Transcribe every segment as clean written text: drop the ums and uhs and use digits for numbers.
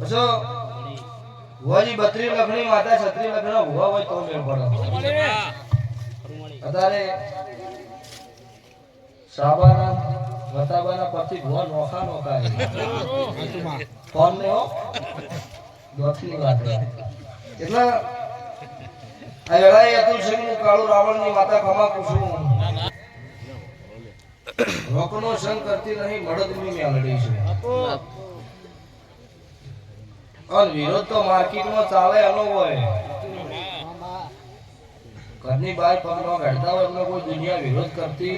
પછી ભુવાજી 32 લખની માતા 36 લખના ભુવા હોય તો મેળ પડે. અત્યારે સાબાના વતાબાના પછી ભુવા નોખા નોખા કોણ ને હો દોથની વાત એટલે આ વેળાએ અતુલ સિંહનું કાળું રાવણની માતા ખમા કુસુમ રોકનો સંગ કરતી નહીં મળદની મેલડી છે. અને વિરોધ તો માર્કેટમાં ચાલે એનો હોય. ઘરની બહાર પગનો ગાડતા હોય એમને કોઈ દુનિયા વિરોધ કરતી.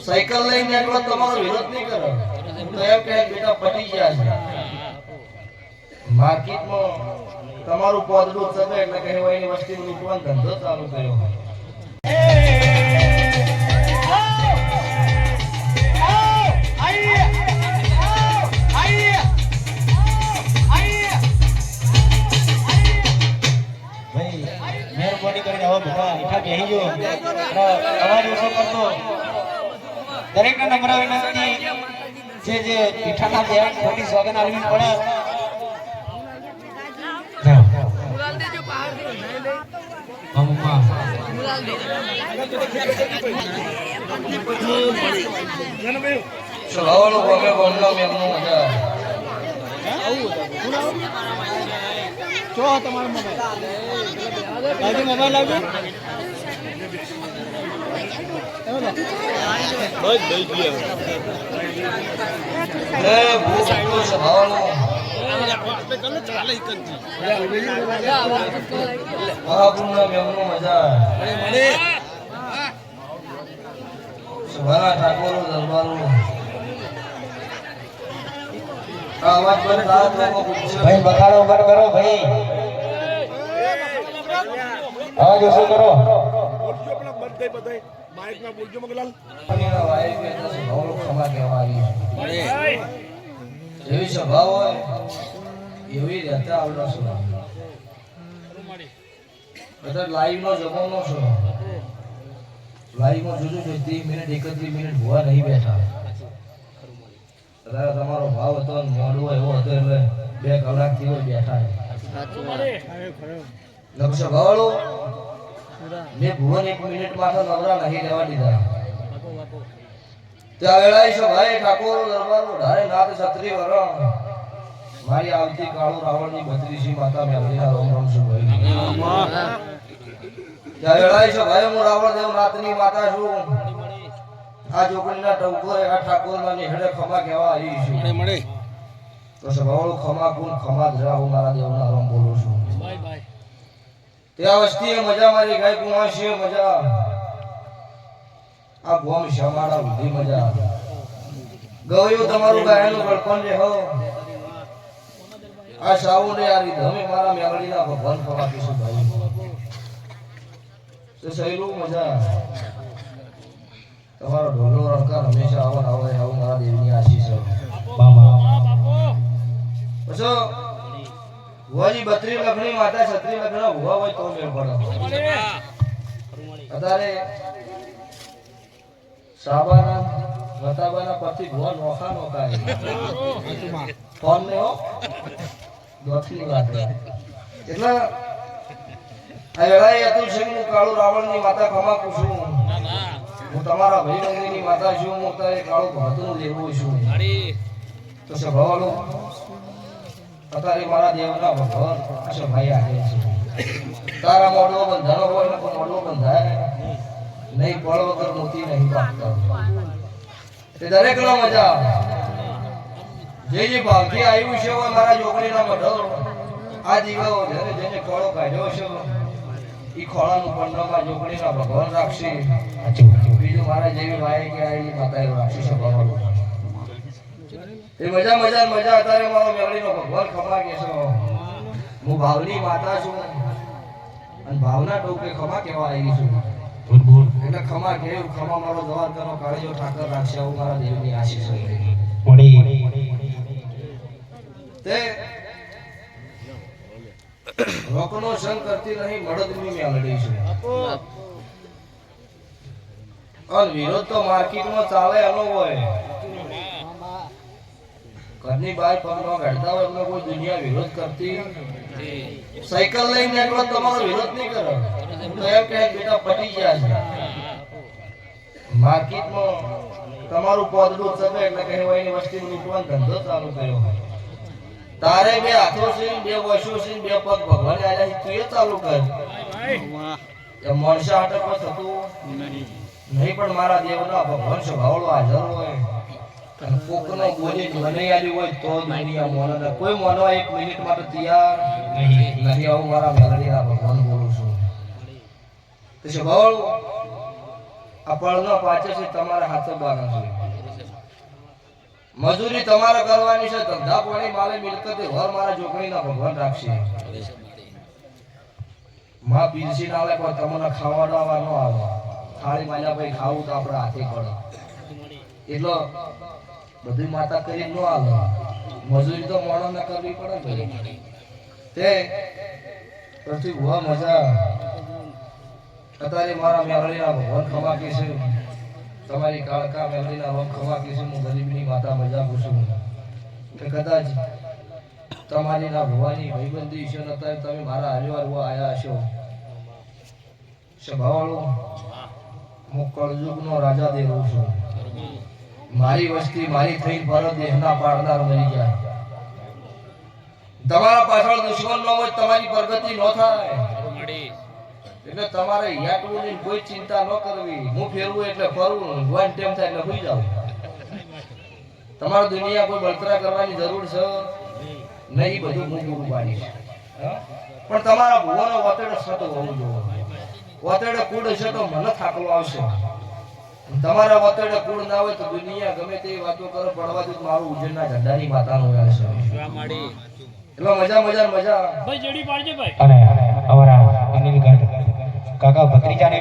સાયકલ લઈને નીકળો તમારો વિરોધ નહીં કરો તો એમ કહે બેટા પટી ગયા છે. માર્કેટમાં તમારું પોદડું ચલે એટલે કહેવાય એની વસ્તી લૂંટવાનો ધંધો ચાલુ કર્યો. દરેક ના નમ્ર વિનંતી છે જે પીઠાના દેવાન ખોટી સોગન આલવી પડે. મુલાલ દેજો બહાર દે અમ્મા મુલાલ દે સવાળો ગમે બોલનો મેમનો મજા જો તમારો મોબાઈલ મોબાઈલ આવજો બસ દઈ ગયા લે ભૂખ તો સવાળો ચાલે ઇકન મહાપુરના મેમનો મજા મળે સવાળા ઠાકોરો દરબારો આવાજ પર રાત લોકો પૂછે ભાઈ બખાડો ઉપર કરો ભાઈ આવાજ ઓછો કરો બોલજો પેલા બધે બધે માઇક માં બોલજો મગલાલ અનેના વાય કે તો સવાળો ખમા કહેવા આવી એવી સભા હોય એવી રહેતા આવડો છો. બધા લાઈવ નો જમાનો છો. લાઈવ માં જોજો 30 મિનિટ 31 મિનિટ ભૂવા નહીં બેઠા. કદાચ તમારો ભાવ હતો ને મોડું એવો હતો એટલે 2 કલાક થી બેઠા. લક્ષ ભાવળો મેં ભુવન 1 મિનિટ માટે નવરા નહીં રહેવા દીધા. ત્યાં વેળાએ છે ભાઈ ઠાકોર દરબારો ઢારે નાથ છત્રી વરણ મારી આવતી કાળો રાવણની 32 માતા મેલડીના રોમ રોમ છું ભાઈ. ત્યાં વેળાએ છે ભાઈ હું રાવણ દેવ નાથની માતા છું. આ જોકડીના ટવકોરે આ ઠાકોરના નેહડે ખમા કહેવા આવી છું. મળે તો સભાવાળો ખમા ગુણ ખમા ધરા હું મારા દેવના રોમ બોલું છું. બાય બાય ત્યાં વસ્તીએ મજા મારી ગાય કુમાશીએ મજા આ ગોમ શમાડા ઉધી મજા ગયો તમારું ગાયનું ગળપણ રે હો આ સાઉન્ડે આ રીધમે મારા મેલડીના ભગવાન ખવાતી છે ભાઈ. તો સહેલું મજા તમારો ઢોલો રણકાર હંમેશા આવો આવે આવું મારા દેવની આશીષ છે. પછી ભુવાજી 32 લખની માતા 36 લખના ભુવા હોય તો મેળ પડે. અત્યારે સાબાના વતાબાના પછી ભુવા નોખા નોખા કોણ ને હો દોથની વાત એટલે આ વેળાએ અતુલ સિંહનું કાળું રાવણની માતા ખમા કુસુમ હું તમારા ભાઈ બંગની માતા છું. હું તારે કાળું ભાતનું લેવું છું. તો સભાવાળો અત્યારે મારા દેવના ભગવાન સભાઈ આવે છે. તારા મોઢો બંધાનો હોય ને મોઢો બંધાય નહીં પળ વગર મોતી નહીં પાકતા. તે દરેકનો મજા જે ભાવથી આવ્યું છે મારા જોકરીના મઢો આ દીવો જેને જેને ખોળો કાઢ્યો છે એ ખોળાનું પંડમાં જોકરીના ભગવાન રાખશે. બીજું મારા જેવી ભાઈ કે આવી માતા એવું રાખશે સભાવાળો. એ મજા મજા મજા અત્યારે મારો મેલડીનો ભગવાન ખમા કે છે. હું ભાવની માતા છું અને ભાવના ટોકે ખમા કહેવા આવી છું. એટલે ખમા કેવું ખમા મારો જવાબ કરો કાળીઓ ઠાકર રાખશે આવું મારા દેવની આશીષ તે રોકનો સંગ કરતી નહીં મળદની મેલડી છે. અને વિરોધ તો માર્કેટમાં ચાલે એનો હોય. ઘરની બહાર પગ ન કાઢતા હોય એમને કોઈ દુનિયા વિરોધ કરતી સાયકલ લઈને નીકળો તમારો વિરોધ નહીં કરે તો એમ કહે બેટા પટી ગયા છે માર્કેટમાં તમારું પોદડું ચગે એટલે કહેવાય એની વસ્તી લૂંટવાનો ધંધો ચાલુ કર્યો તારે બે હાથો છે બે વશો છે બે પગ ભગવાન આલ્યા તું એ ચાલુ કર મણસા હાટે પર થતું નહીં પણ મારા દેવના ભગવાન સ્વભાવનો હાજર હોય અને કોકનો બોલી મને આલી હોય તો દુનિયા મોનને કોઈ મોનો 1 મિનિટ માટે તૈયાર નહીં આવું મારા મેલડીના ભગવાન બોલું છું તો સ્વભાવ આ પળનો પાછળ છે તમારા હાથે બાનો છે મજૂરી તમારે કરવાની છે ધંધા પાણી માલે મિલકતે ઘર મારા જોગણીના ભગવાન રાખશે માં પીરસી ના કોઈ તમને ખાવાડવા ન આવે થાળી માલ્યા ભાઈ ખાવું તો આપણે હાથે પડે એટલો બધી માતા કરી ન આવે મજૂરી તો મોણોને કરવી પડે ને તે પછી બહુ મજા અત્યારે મારા મેલડીના ભગવાન ખમા કે છે તમારી કાળકા મેલડીના ભગવાન ખમા કે છે હું ગરીબની માતા મજા પૂછું કે કદાચ તમારી ના ભવાની ભાઈબંધી છે ને અત્યારે તમે મારા હરિવાર આયા છો સ્વભાવવાળો હું કળયુગનો રાજા દેવ છું મારી વસ્તી મારી થઈ પર દેહના પાડનાર મરી જાય તમારા પાછળ દુશ્મન ન હોય તમારી પ્રગતિ ન થાય એટલે તમારે યાટવું કોઈ ચિંતા ન કરવી હું ફેરવું એટલે ફરવું વન ટાઈમ થાય એટલે ભૂલી જાવ તમારે દુનિયા કોઈ બળતરા કરવાની જરૂર છે નહીં બધું હું પૂરું પાડીશ પણ તમારા ભુવાનો વતેડો સતો હોવું જોઈએ વતેડે કુડ હશે તો મને થાકલો આવશે તમારા વતેડે કુડ ના હોય તો દુનિયા ગમે તેવી વાતો કરો પડવાથી મારું ઉજ્જૈનના ઝંડાની માતાનો હશે એટલે મજા ભાઈ જેડી પાડજે ભાઈ અને અમારા અનિલ કાકા ભત્રીજાને